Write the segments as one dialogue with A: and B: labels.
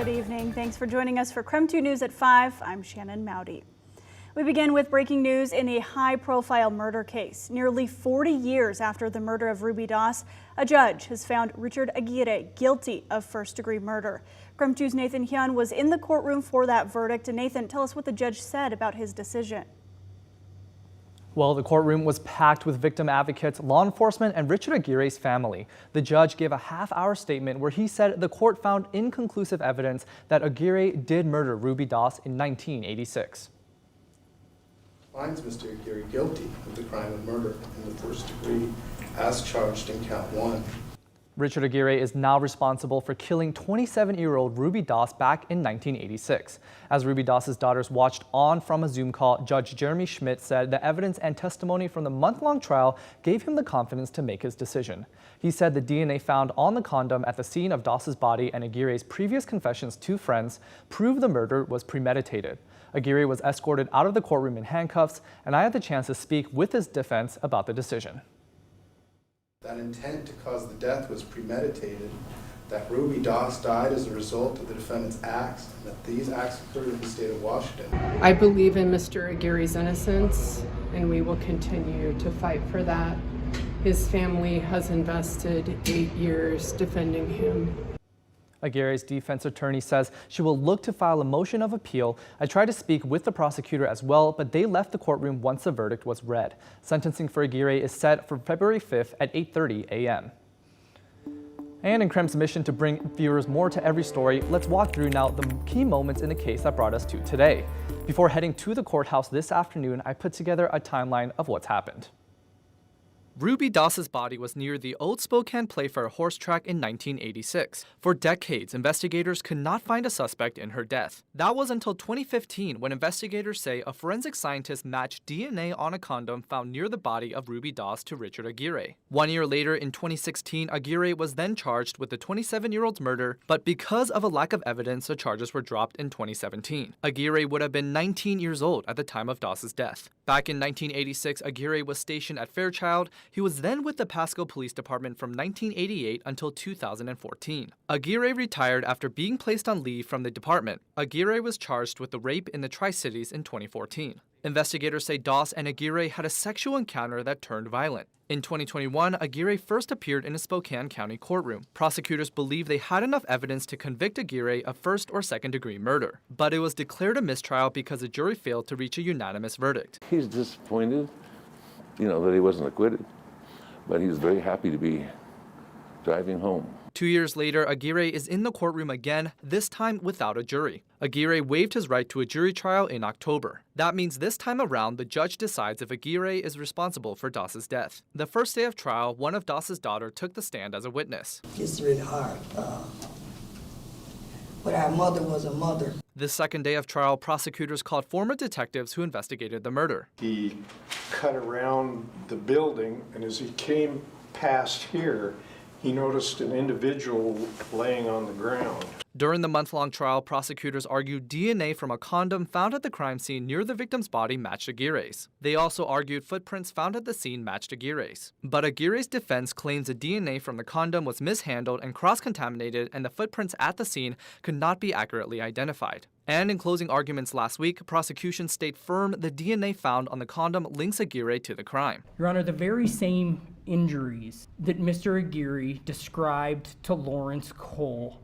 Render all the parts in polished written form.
A: Good evening. Thanks for joining us for KREM 2 News at 5. I'm Shannon Mowdy. We begin with breaking news in a high-profile murder case. Nearly 40 years after the murder of Ruby Doss, a judge has found Richard Aguirre guilty of first-degree murder. KREM 2's Nathan Hyun was in the courtroom for that verdict. And Nathan, tell us what the judge said about his decision.
B: Well, the courtroom was packed with victim advocates, law enforcement, and Richard Aguirre's family. The judge gave a half-hour statement where he said the court found inconclusive evidence that Aguirre did murder Ruby Doss in 1986.
C: Finds Mr. Aguirre guilty of the crime of murder in the first degree as charged in count 1.
B: Richard Aguirre is now responsible for killing 27-year-old Ruby Doss back in 1986. As Ruby Doss's daughters watched on from a Zoom call, Judge Jeremy Schmidt said the evidence and testimony from the month-long trial gave him the confidence to make his decision. He said the DNA found on the condom at the scene of Doss's body and Aguirre's previous confessions to friends proved the murder was premeditated. Aguirre was escorted out of the courtroom in handcuffs, and I had the chance to speak with his defense about the decision.
C: That intent to cause the death was premeditated, that Ruby Doss died as a result of the defendant's acts, and that these acts occurred in the state of Washington.
D: I believe in Mr. Aguirre's innocence, and we will continue to fight for that. His family has invested 8 years defending him.
B: Aguirre's defense attorney says she will look to file a motion of appeal. I tried to speak with the prosecutor as well, but they left the courtroom once the verdict was read. Sentencing for Aguirre is set for February 5th at 8:30 a.m. And in KREM's mission to bring viewers more to every story, let's walk through now the key moments in the case that brought us to today. Before heading to the courthouse this afternoon, I put together a timeline of what's happened. Ruby Doss's body was near the Old Spokane Playfair horse track in 1986. For decades, investigators could not find a suspect in her death. That was until 2015 when investigators say a forensic scientist matched DNA on a condom found near the body of Ruby Doss to Richard Aguirre. 1 year later, in 2016, Aguirre was then charged with the 27-year-old's murder, but because of a lack of evidence, the charges were dropped in 2017. Aguirre would have been 19 years old at the time of Doss's death. Back in 1986, Aguirre was stationed at Fairchild. He was then with the Pasco Police Department from 1988 until 2014. Aguirre retired after being placed on leave from the department. Aguirre was charged with the rape in the Tri-Cities in 2014. Investigators say Doss and Aguirre had a sexual encounter that turned violent. In 2021, Aguirre first appeared in a Spokane County courtroom. Prosecutors believe they had enough evidence to convict Aguirre of first or second-degree murder. But it was declared a mistrial because the jury failed to reach a unanimous verdict.
E: He's disappointed, that he wasn't acquitted, but he's very happy to be driving home.
B: 2 years later, Aguirre is in the courtroom again, this time without a jury. Aguirre waived his right to a jury trial in October. That means this time around, the judge decides if Aguirre is responsible for Doss's death. The first day of trial, one of Doss's daughters took the stand as a witness.
F: It's really hard, but our mother was a mother.
B: The second day of trial, prosecutors called former detectives who investigated the murder.
G: He cut around the building, and as he came past here, he noticed an individual laying on the ground.
B: During the month-long trial, prosecutors argued DNA from a condom found at the crime scene near the victim's body matched Aguirre's. They also argued footprints found at the scene matched Aguirre's. But Aguirre's defense claims the DNA from the condom was mishandled and cross-contaminated, and the footprints at the scene could not be accurately identified. And in closing arguments last week, prosecution stayed firm the DNA found on the condom links Aguirre to the crime.
H: Your Honor, the very same injuries that Mr. Aguirre described to Lawrence Cole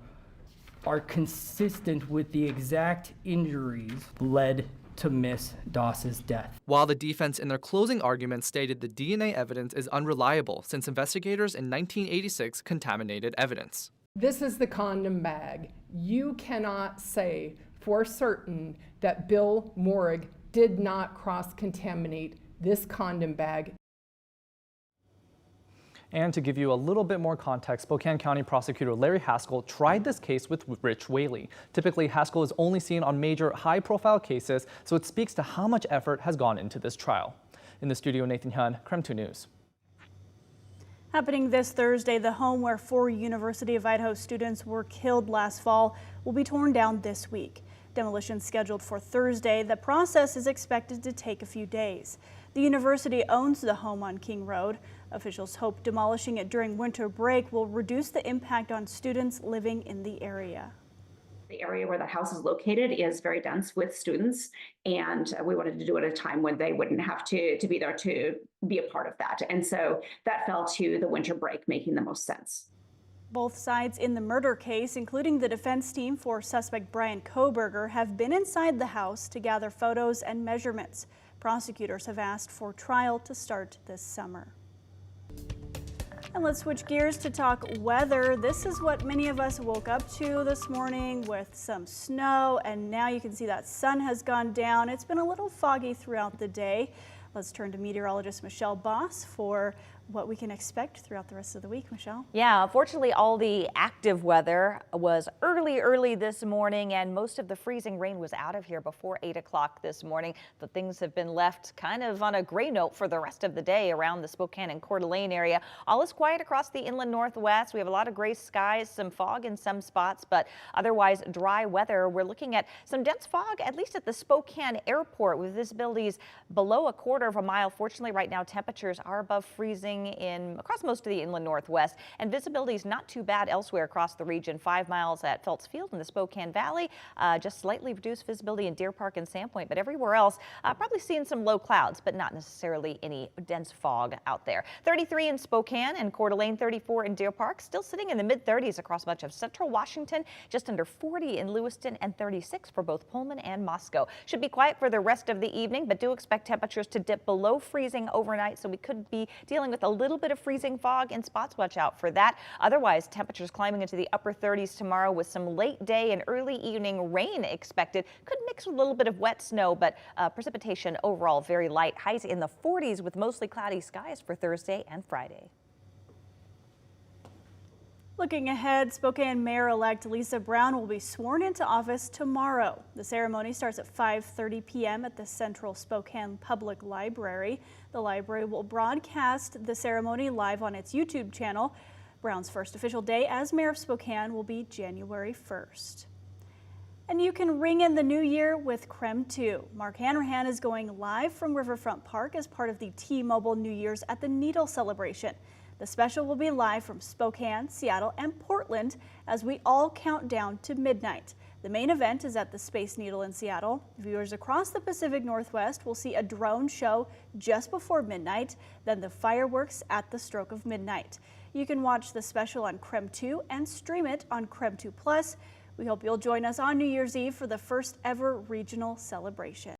H: are consistent with the exact injuries led to Miss Doss's death.
B: While the defense in their closing arguments stated the DNA evidence is unreliable since investigators in 1986 contaminated evidence.
D: This is the condom bag. You cannot say for certain that Bill Morrig did not cross-contaminate this condom bag.
B: And to give you a little bit more context, Spokane County Prosecutor Larry Haskell tried this case with Rich Whaley. Typically, Haskell is only seen on major high-profile cases, so it speaks to how much effort has gone into this trial. In the studio, Nathan Hyun, KREM 2 News.
A: Happening this Thursday, the home where 4 University of Idaho students were killed last fall will be torn down this week. Demolition scheduled for Thursday. The process is expected to take a few days. The university owns the home on King Road. Officials hope demolishing it during winter break will reduce the impact on students living in the area.
I: The area where the house is located is very dense with students, and we wanted to do it at a time when they wouldn't have to be there to be a part of that. And so that fell to the winter break, making the most sense.
A: Both sides in the murder case, including the defense team for suspect Brian Kohberger, have been inside the house to gather photos and measurements. Prosecutors have asked for trial to start this summer. And let's switch gears to talk weather. This is what many of us woke up to this morning with some snow, and now you can see that sun has gone down. It's been a little foggy throughout the day. Let's turn to meteorologist Michelle Boss for what we can expect throughout the rest of the week. Michelle?
J: Yeah, unfortunately, all the active weather was early this morning, and most of the freezing rain was out of here before 8 o'clock this morning. But things have been left kind of on a gray note for the rest of the day around the Spokane and Coeur d'Alene area. All is quiet across the inland northwest. We have a lot of gray skies, some fog in some spots, but otherwise dry weather. We're looking at some dense fog, at least at the Spokane airport, with visibilities below a quarter of a mile. Fortunately, right now temperatures are above freezing across most of the inland northwest, and visibility is not too bad elsewhere across the region. 5 miles at Felts Field in the Spokane Valley, just slightly reduced visibility in Deer Park and Sandpoint, but everywhere else probably seeing some low clouds, but not necessarily any dense fog out there. 33 in Spokane and Coeur d'Alene, 34 in Deer Park, still sitting in the mid-30s across much of central Washington, just under 40 in Lewiston, and 36 for both Pullman and Moscow. Should be quiet for the rest of the evening, but do expect temperatures to dip below freezing overnight, so we could be dealing with a little bit of freezing fog in spots. Watch out for that. Otherwise, temperatures climbing into the upper 30s tomorrow with some late day and early evening rain expected. Could mix with a little bit of wet snow, but precipitation overall very light. Highs in the 40s with mostly cloudy skies for Thursday and Friday.
A: Looking ahead, Spokane Mayor-elect Lisa Brown will be sworn into office tomorrow. The ceremony starts at 5:30 p.m. at the Central Spokane Public Library. The library will broadcast the ceremony live on its YouTube channel. Brown's first official day as mayor of Spokane will be January 1st. And you can ring in the new year with KREM 2. Mark Hanrahan is going live from Riverfront Park as part of the T-Mobile New Year's at the Needle celebration. The special will be live from Spokane, Seattle, and Portland as we all count down to midnight. The main event is at the Space Needle in Seattle. Viewers across the Pacific Northwest will see a drone show just before midnight, then the fireworks at the stroke of midnight. You can watch the special on KREM 2 and stream it on KREM 2 Plus. We hope you'll join us on New Year's Eve for the first ever regional celebration.